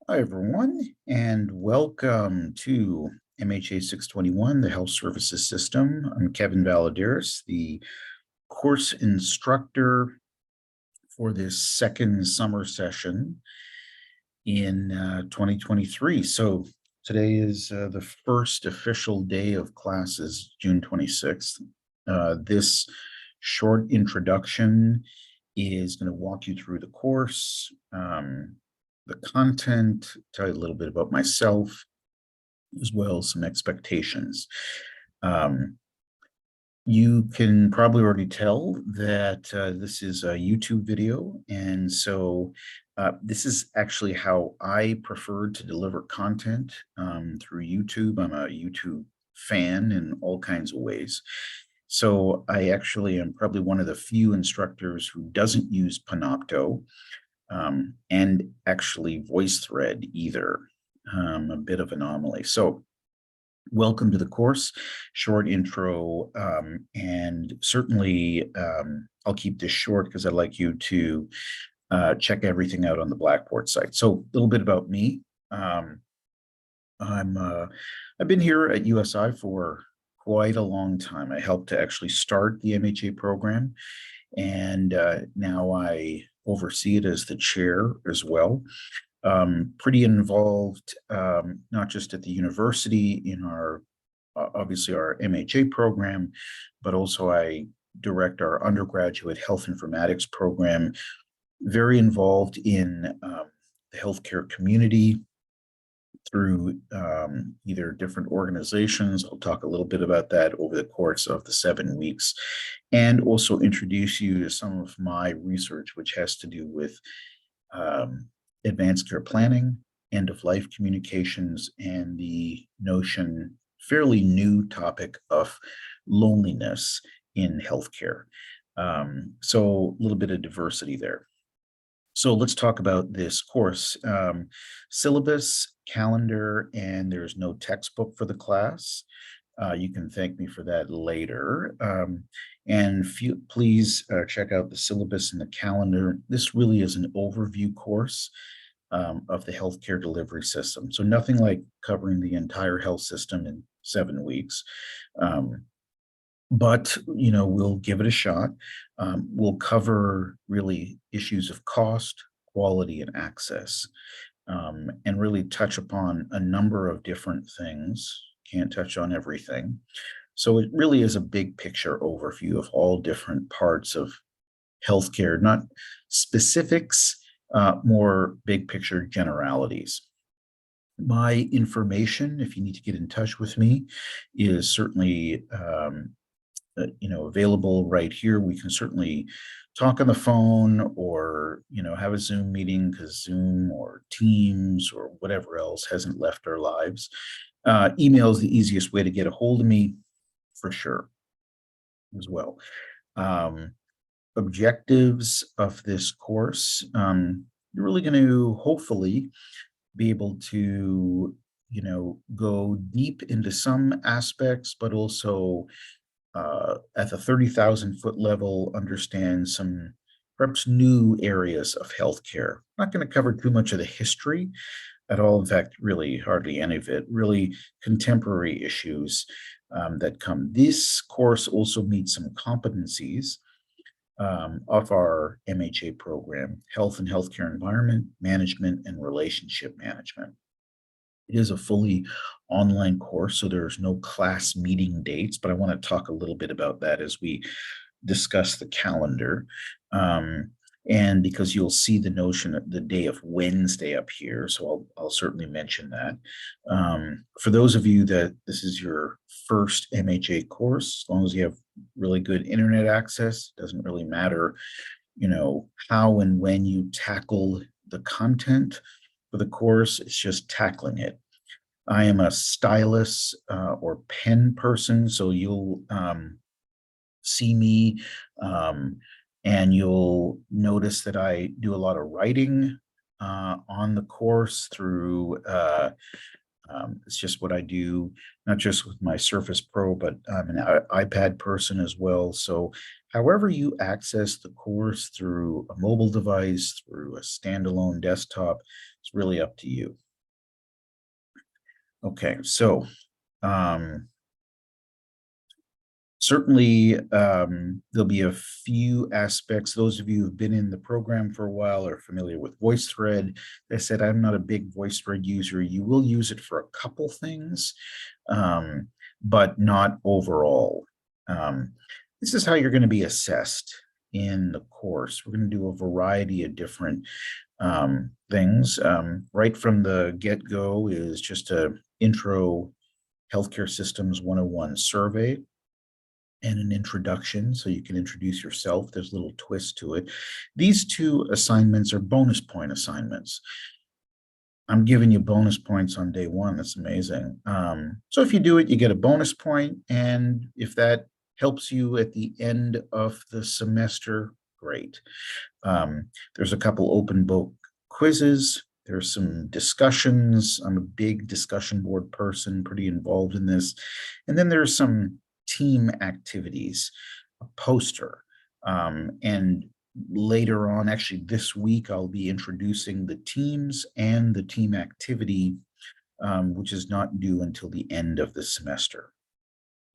Hi, everyone, and welcome to MHA621, the Health Services System. I'm Kevin Valadares, the course instructor for this second summer session in 2023. So today is the first official day of classes, June 26th. This short introduction is going to walk you through the course, the content, tell you a little bit about myself, as well as some expectations. You can probably already tell that this is a YouTube video, and so this is actually how I prefer to deliver content through YouTube. I'm a YouTube fan in all kinds of ways. So I actually am probably one of the few instructors who doesn't use Panopto and actually VoiceThread either. A bit of anomaly. So welcome to the course, short intro, and certainly I'll keep this short because I'd like you to check everything out on the Blackboard site. So a little bit about me. I've been here at USI for quite a long time. I helped to actually start the MHA program, and now I oversee it as the chair as well. Pretty involved, not just at the university in our, obviously our MHA program, but also I direct our undergraduate health informatics program, very involved in the healthcare community through either different organizations. I'll talk a little bit about that over the course of the 7 weeks, and also introduce you to some of my research, which has to do with advanced care planning, end of life communications, and the notion, fairly new topic of loneliness in healthcare. So a little bit of diversity there. So let's talk about this course. Syllabus, calendar, and there's no textbook for the class. You can thank me for that later. And please check out the syllabus and the calendar. This really is an overview course of the healthcare delivery system. So nothing like covering the entire health system in 7 weeks. But we'll give it a shot. We'll cover really issues of cost, quality, and access, and really touch upon a number of different things. Can't touch on everything. So it really is a big picture overview of all different parts of healthcare, not specifics, more big picture generalities. My information, if you need to get in touch with me, is certainly available right here. We can certainly talk on the phone, or have a Zoom meeting, because Zoom or Teams or whatever else hasn't left our lives. Email is the easiest way to get a hold of me, for sure, as well. Objectives of this course, you're really going to hopefully be able to go deep into some aspects, but also at the 30,000-foot level, understand some perhaps new areas of healthcare. I'm not going to cover too much of the history at all. In fact, really hardly any of it. Really contemporary issues that come. This course also meets some competencies of our MHA program: health and healthcare environment management and relationship management. It is a fully online course, so there's no class meeting dates, but I want to talk a little bit about that as we discuss the calendar. And because you'll see the notion of the day of Wednesday up here, so I'll certainly mention that. For those of you that this is your first MHA course, as long as you have really good internet access, doesn't really matter, how and when you tackle the content for the course. It's just tackling it. I am a stylus or pen person, so you'll see me and you'll notice that I do a lot of writing on the course through It's just what I do, not just with my Surface Pro, but I'm an iPad person as well. So however you access the course through a mobile device, through a standalone desktop, it's really up to you. Okay, so um, certainly, there'll be a few aspects. Those of you who've been in the program for a while are familiar with VoiceThread. I said I'm not a big VoiceThread user. You will use it for a couple things, but not overall. This is how you're going to be assessed in the course. We're going to do a variety of different things. Right from the get-go is just a intro healthcare systems 101 survey and an introduction, so you can introduce yourself. There's a little twist to it. These two assignments are bonus point assignments. I'm giving you bonus points on day one. That's amazing. So if you do it, you get a bonus point, and if that helps you at the end of the semester, great. There's a couple open book quizzes. There's some discussions. I'm a big discussion board person, pretty involved in this. And then there's some team activities, a poster. And later on, actually this week, I'll be introducing the teams and the team activity, which is not due until the end of the semester.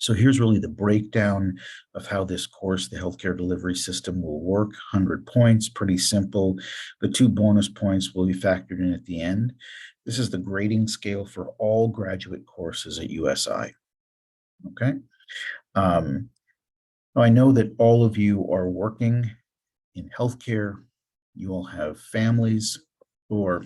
So here's really the breakdown of how this course, the healthcare delivery system, will work. 100 points, pretty simple. The 2 bonus points will be factored in at the end. This is the grading scale for all graduate courses at USI. Okay. I know that all of you are working in healthcare. You all have families or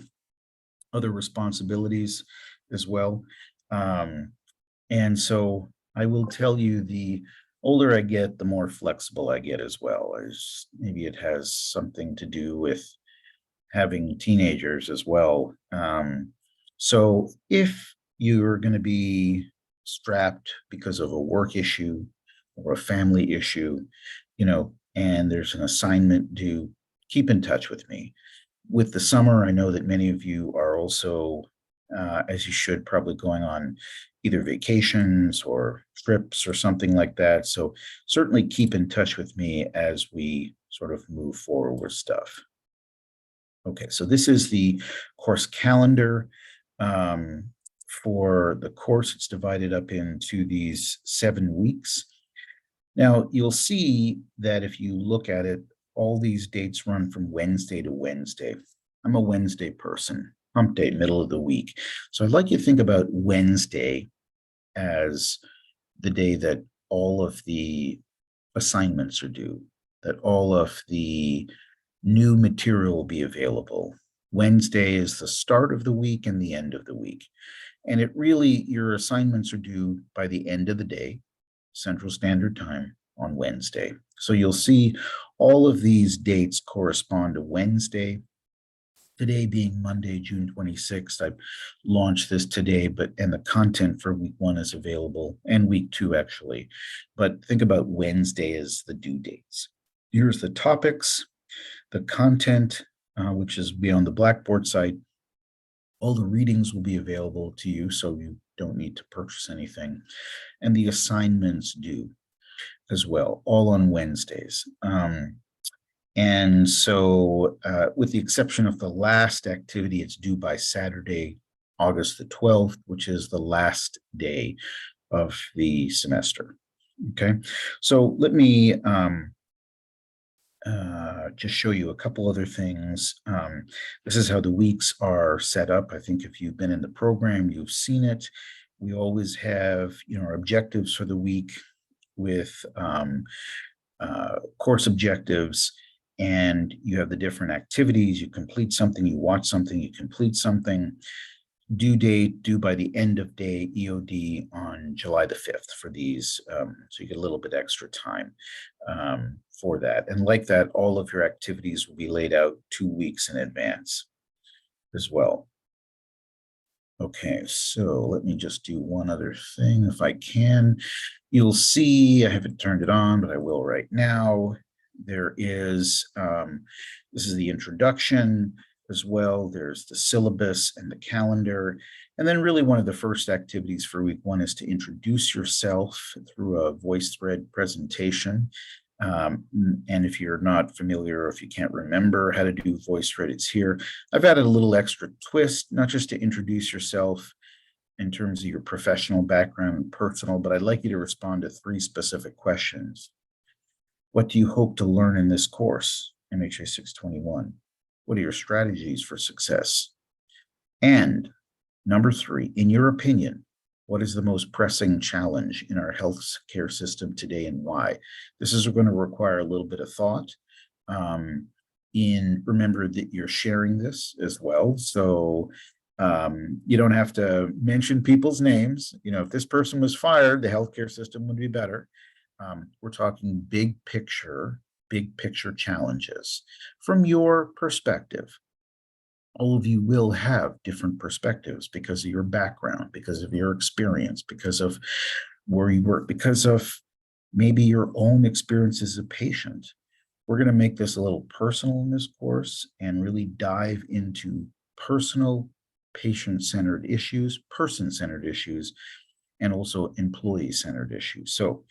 other responsibilities as well. And so I will tell you, the older I get, the more flexible I get as well. Maybe it has something to do with having teenagers as well. So if you're going to be strapped because of a work issue or a family issue, and there's an assignment due, keep in touch with me. With the summer, I know that many of you are also, as you should, probably going on either vacations or trips or something like that. So certainly keep in touch with me as we sort of move forward with stuff. Okay, so this is the course calendar for the course. It's divided up into these 7 weeks. Now, you'll see that if you look at it, all these dates run from Wednesday to Wednesday. I'm a Wednesday person, hump day, middle of the week. So I'd like you to think about Wednesday as the day that all of the assignments are due, that all of the new material will be available. Wednesday is the start of the week and the end of the week. And it really, your assignments are due by the end of the day, Central Standard Time, on Wednesday. So you'll see all of these dates correspond to Wednesday. Today being Monday, June 26th, I launched this today, and the content for week 1 is available, and week 2 actually. But think about Wednesday as the due dates. Here's the topics, the content, which is beyond the Blackboard site. All the readings will be available to you, so you don't need to purchase anything. And the assignments due as well, all on Wednesdays. And so with the exception of the last activity, it's due by Saturday, August the 12th, which is the last day of the semester. Okay, so let me just show you a couple other things. This is how the weeks are set up. I think if you've been in the program, you've seen it. We always have, our objectives for the week with course objectives, and you have the different activities. You complete something, you watch something, you complete something. Due date, due by the end of day, EOD on July the 5th for these. So you get a little bit extra time for that. And like that, all of your activities will be laid out 2 weeks in advance as well. Okay, so let me just do one other thing if I can. You'll see, I haven't turned it on, but I will right now. There is, this is the introduction. as well. There's the syllabus and the calendar. And then really one of the first activities for week one is to introduce yourself through a VoiceThread presentation. And if you're not familiar or if you can't remember how to do VoiceThread, it's here. I've added a little extra twist, not just to introduce yourself in terms of your professional background and personal, but I'd like you to respond to 3 specific questions. What do you hope to learn in this course, MHA621? What are your strategies for success? And number 3, in your opinion, what is the most pressing challenge in our healthcare system today and why? This is going to require a little bit of thought. Remember that you're sharing this as well. So you don't have to mention people's names. If this person was fired, the healthcare system would be better. We're talking big picture challenges from your perspective. All of you will have different perspectives because of your background, because of your experience, because of where you work, because of maybe your own experience as a patient. We're going to make this a little personal in this course and really dive into personal patient-centered issues, person-centered issues, and also employee-centered issues. So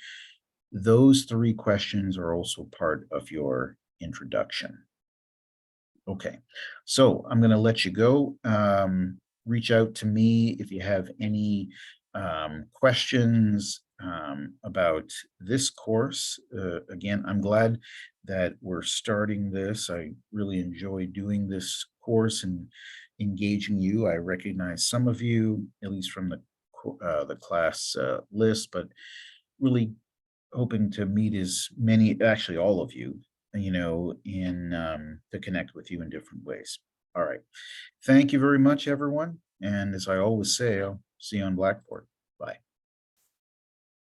those 3 questions are also part of your introduction. Okay, so I'm going to let you go. Reach out to me if you have any questions about this course. Again, I'm glad that we're starting this. I really enjoy doing this course and engaging you. I recognize some of you, at least from the class list, but really hoping to meet as many, actually all of you, to connect with you in different ways. All right. Thank you very much, everyone. And as I always say, I'll see you on Blackboard.